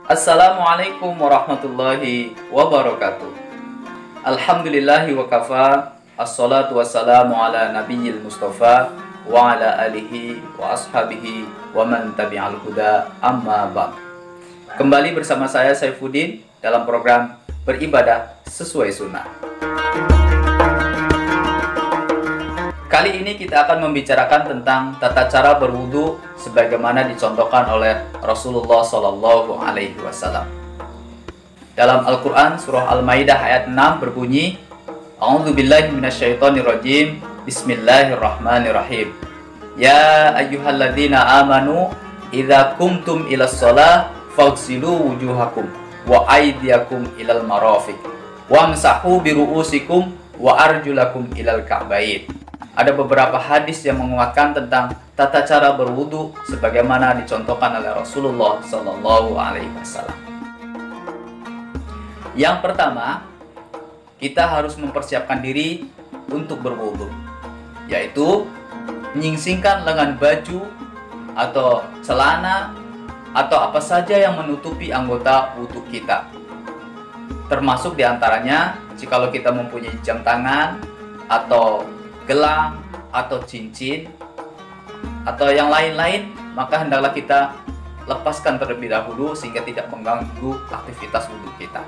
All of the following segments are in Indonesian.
Assalamualaikum warahmatullahi wabarakatuh. Alhamdulillahi wa kafa. Assalatu wassalamu ala nabiyyil mustafa wa ala alihi wa ashabihi wa man tabi'al huda amma ba'd. Kembali bersama saya Saifuddin dalam program Beribadah Sesuai Sunnah. Kali ini kita akan membicarakan tentang tata cara berwudu sebagaimana dicontohkan oleh Rasulullah Shallallahu Alaihi Wasallam. Dalam Al-Quran surah Al-Maidah ayat 6 berbunyi, A'udzubillahi minasyaitonirrajim, Bismillahirrahmanirrahim. Ya ayyuhalladzina amanu, idza kumtum ilas shalah faghsilu wujuhakum wa aydiyakum ilal marafiq wamsahu biru'usikum wa arjulakum ilal ka'bain. Ada beberapa hadis yang menguatkan tentang tata cara berwudu sebagaimana dicontohkan oleh Rasulullah Shallallahu Alaihi Wasallam. Yang pertama, kita harus mempersiapkan diri untuk berwudu, yaitu menyingsingkan lengan baju atau celana atau apa saja yang menutupi anggota wudu kita. Termasuk diantaranya jikalau kita mempunyai jam tangan atau gelang atau cincin atau yang lain-lain, maka hendaklah kita lepaskan terlebih dahulu sehingga tidak mengganggu aktivitas wudu kita.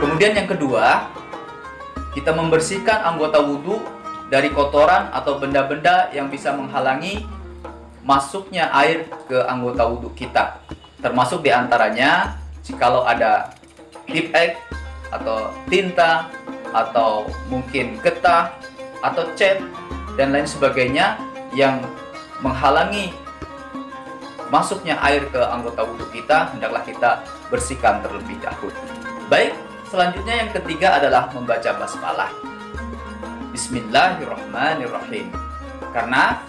Kemudian yang kedua, kita membersihkan anggota wudu dari kotoran atau benda-benda yang bisa menghalangi masuknya air ke anggota wudu kita. Termasuk diantaranya jikalau ada lip-egg atau tinta atau mungkin getah atau cat dan lain sebagainya yang menghalangi masuknya air ke anggota wudu kita, hendaklah kita bersihkan terlebih dahulu. Baik, selanjutnya yang ketiga adalah membaca basmalah. Bismillahirrahmanirrahim. Karena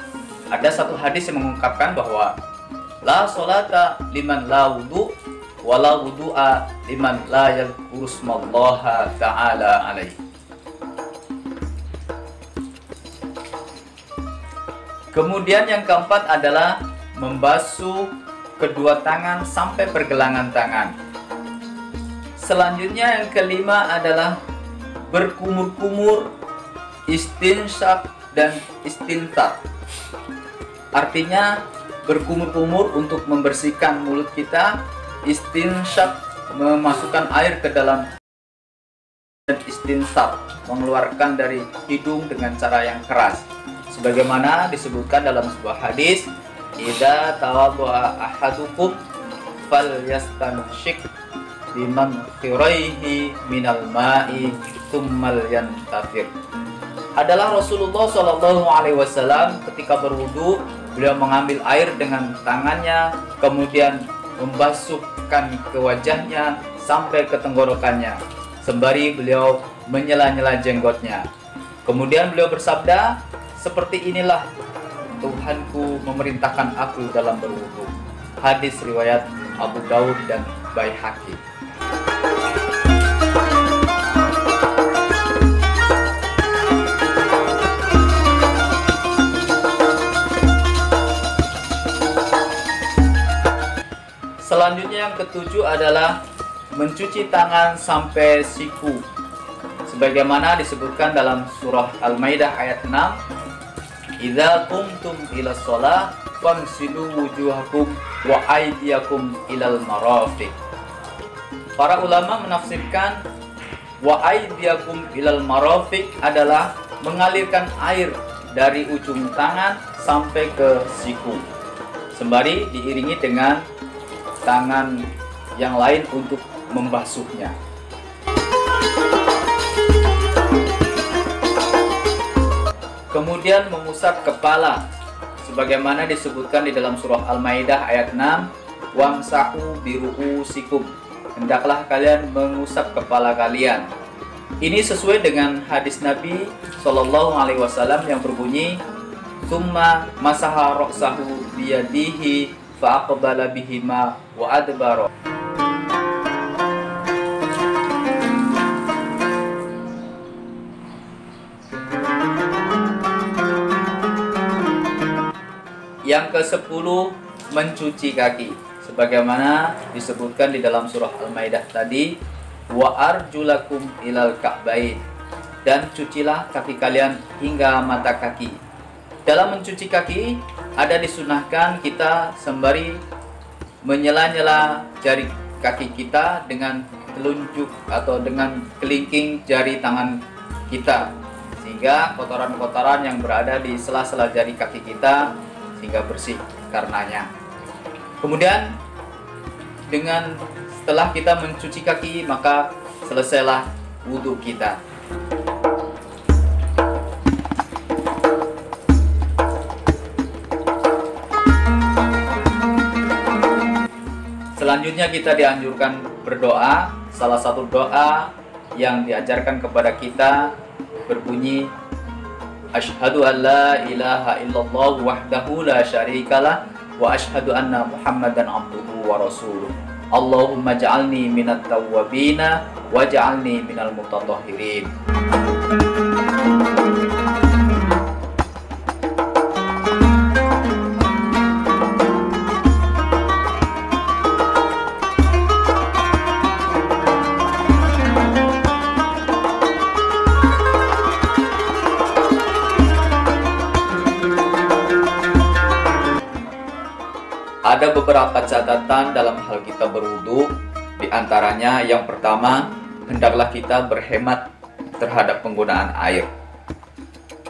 ada satu hadis yang mengungkapkan bahwa la sholata liman la wudu wa la wudu'a liman la yadhkurusmallaha ta'ala alaihi. Kemudian yang keempat adalah membasuh kedua tangan sampai pergelangan tangan. Selanjutnya yang kelima adalah berkumur-kumur, istinsyak dan istinthar. Artinya berkumur-kumur untuk membersihkan mulut kita, istinsyak memasukkan air ke dalam, dan istinthar mengeluarkan dari hidung dengan cara yang keras. Sebagaimana disebutkan dalam sebuah hadis, idza tawadda'a ahadukum falyastanshik biman khiraihi minal ma'i tsummal yantafir. Adalah Rasulullah Shallallahu Alaihi Wasallam ketika berwudu, beliau mengambil air dengan tangannya, kemudian membasuhkan ke wajahnya sampai ke tenggorokannya, sembari beliau menyela-nyela jenggotnya. Kemudian beliau bersabda, seperti inilah Tuhanku memerintahkan aku dalam berwudu. Hadis riwayat Abu Daud dan Baihaqi. Selanjutnya yang ketujuh adalah mencuci tangan sampai siku. Sebagaimana disebutkan dalam surah Al-Maidah ayat 6, idza qumtum ilas shalah famsilu wujuhakum wa aydiyakum ilal marafiq. Para ulama menafsirkan wa aydiyakum ilal marafiq adalah mengalirkan air dari ujung tangan sampai ke siku, sembari diiringi dengan tangan yang lain untuk membasuhnya. Kemudian mengusap kepala sebagaimana disebutkan di dalam surah Al-Maidah ayat 6, wamsahu biru'usikum, hendaklah kalian mengusap kepala kalian. Ini sesuai dengan hadis Nabi Shallallahu Alaihi Wasallam yang berbunyi, summa masaha ra'sahu biyadihi fa'aqbala bihima wa adbara. Yang ke-10, mencuci kaki. Sebagaimana disebutkan di dalam surah Al-Maidah tadi, wa arjulakum ilal ka'bain, dan cucilah kaki kalian hingga mata kaki. Dalam mencuci kaki ada disunahkan kita sembari menyela-nyela jari kaki kita dengan telunjuk atau dengan kelingking jari tangan kita, sehingga kotoran-kotoran yang berada di sela-sela jari kaki kita sehingga bersih karenanya. Kemudian setelah kita mencuci kaki, maka selesailah wudhu kita. Selanjutnya kita dianjurkan berdoa. Salah satu doa yang diajarkan kepada kita berbunyi, Asyhadu an la ilaha illallah wahdahu la syarikalah wa asyhadu anna Muhammadan abduhu wa rasuluh. Allahumma ja'alni minat tawwabina wa ja'alni minal mutatahhirin. Ada beberapa catatan dalam hal kita berwudu. Di antaranya yang pertama, hendaklah kita berhemat terhadap penggunaan air.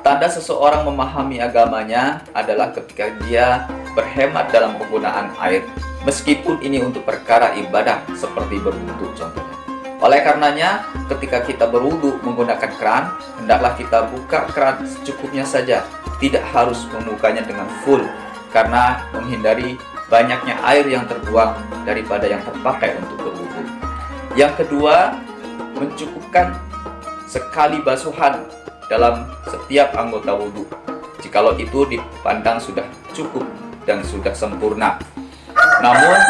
Tanda seseorang memahami agamanya adalah ketika dia berhemat dalam penggunaan air, meskipun ini untuk perkara ibadah seperti berwudu contohnya. Oleh karenanya, ketika kita berwudu menggunakan keran, hendaklah kita buka keran secukupnya saja, tidak harus membukanya dengan full, karena menghindari banyaknya air yang terbuang daripada yang terpakai untuk berwudu. Yang kedua, mencukupkan sekali basuhan dalam setiap anggota wudu, jikalau itu dipandang sudah cukup dan sudah sempurna. Namun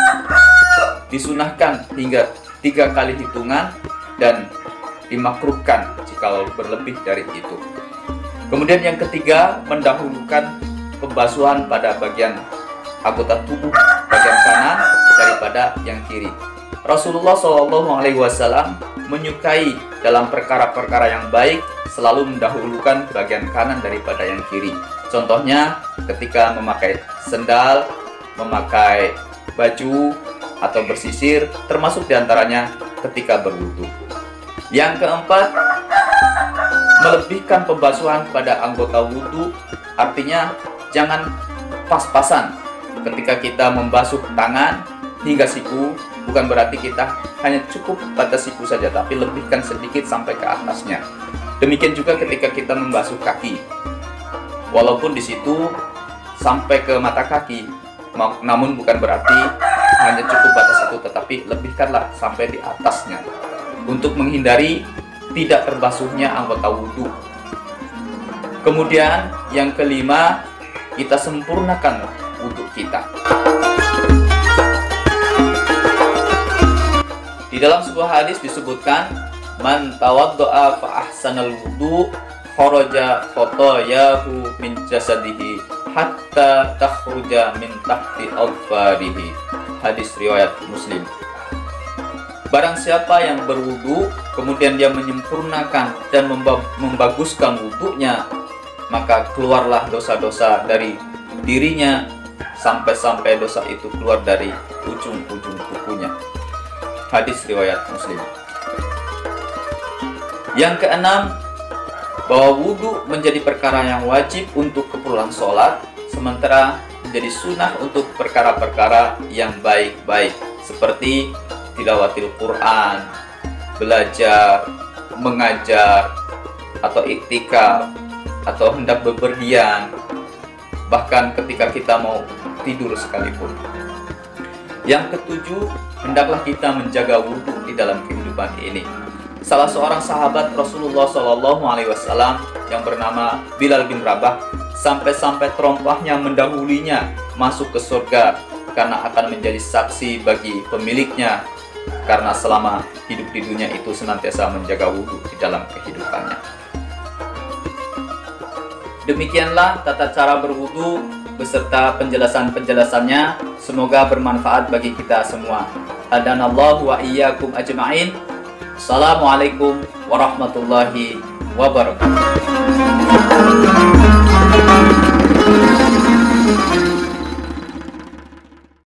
disunahkan hingga 3 kali hitungan dan dimakruhkan jikalau berlebih dari itu. Kemudian yang ketiga, mendahulukan pembasuhan pada bagian anggota tubuh bagian kanan daripada yang kiri. Rasulullah SAW menyukai dalam perkara-perkara yang baik selalu mendahulukan bagian kanan daripada yang kiri. Contohnya ketika memakai sendal, memakai baju atau bersisir, termasuk diantaranya ketika berwudu. Yang keempat, melebihkan pembasuhan pada anggota wudu, artinya jangan pas-pasan. Ketika kita membasuh tangan hingga siku, bukan berarti kita hanya cukup pada siku saja, tapi lebihkan sedikit sampai ke atasnya. Demikian juga ketika kita membasuh kaki, walaupun di situ sampai ke mata kaki, namun bukan berarti hanya cukup pada situ, tetapi lebihkanlah sampai di atasnya untuk menghindari tidak terbasuhnya anggota wudhu. Kemudian yang kelima, kita sempurnakan wudhu kita. Di dalam sebuah hadis disebutkan, man tawaddo'a fa ahsanal wudu kharaja khotoyahu min jasadihi hatta takhruja min tahti adfarihi. Hadis riwayat Muslim. Barang siapa yang berwudu kemudian dia menyempurnakan dan membaguskan wudunya, maka keluarlah dosa-dosa dari dirinya sampai dosa itu keluar dari ujung-ujung kukunya. Hadis riwayat Muslim. Yang keenam, bahwa wudu menjadi perkara yang wajib untuk keperluan sholat, sementara menjadi sunnah untuk perkara-perkara yang baik-baik seperti tilawatil Quran, belajar, mengajar, atau iktikaf, atau hendak bepergian, bahkan ketika kita mau tidur sekalipun. Yang ketujuh, hendaklah kita menjaga wudhu di dalam kehidupan ini. Salah seorang sahabat Rasulullah SAW yang bernama Bilal bin Rabah sampai terompahnya mendahulinya masuk ke surga karena akan menjadi saksi bagi pemiliknya, karena selama hidup di dunia itu senantiasa menjaga wudhu di dalam kehidupannya. Demikianlah tata cara berwudu beserta penjelasan-penjelasannya. Semoga bermanfaat bagi kita semua. Hadanallahu wa iyyakum ajma'in. Assalamualaikum warahmatullahi wabarakatuh.